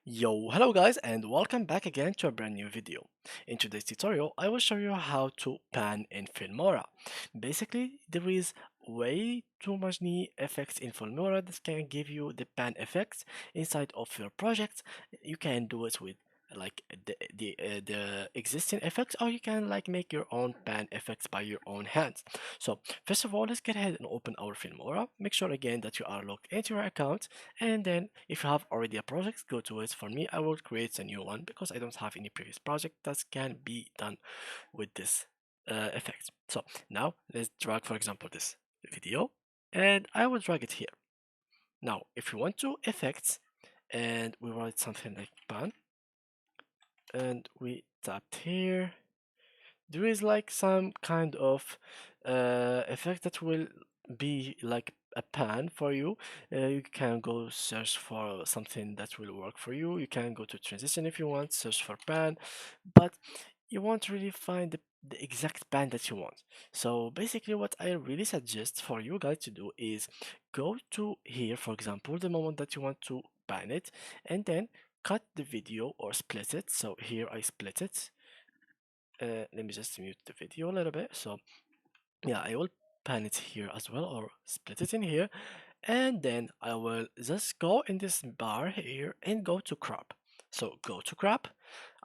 Yo, hello guys and welcome back again to a brand new video. In today's tutorial, I will show you how to pan in Filmora. Basically, there is way too many effects in Filmora that can give you the pan effects inside of your project. You can do it with the existing effects, or you can make your own pan effects by your own hands. So first of all, let's get ahead and open our Filmora. Make sure again that you are logged into your account, and then if you have already a project, go to it. For me, I will create a new one because I don't have any previous project that can be done with this effect. So now let's drag, for example, this video, and I will drag it here. Now if you want to effects, and we write something like pan, and we tapped here, there is like some kind of effect that will be like a pan for you. You can go search for something that will work for you. You can go to transition if you want, search for pan, but you won't really find the exact pan that you want. So basically what I really suggest for you guys to do is go to here, for example, the moment that you want to pan it, and then cut the video or split it. So here I split it. Let me just mute the video a little bit. So yeah, I will pan it here as well, or split it in here, and then I will just go in this bar here and go to crop. So go to crop.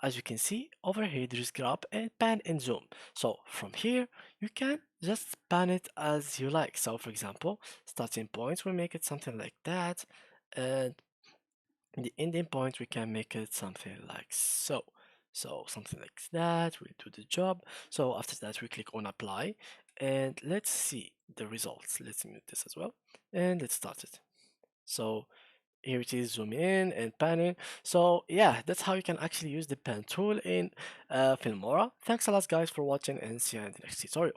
As you can see over here, there is crop and pan and zoom. So from here you can just pan it as you like. So for example, starting point, we make it something like that, and the ending point we can make it something like so. So something like that will do the job. So after that we click on apply, and let's see the results. Let's mute this as well, and let's start it. So here it is, zoom in and panning. So yeah, that's how you can actually use the pen tool in Filmora. Thanks a lot guys for watching, and see you in the next tutorial.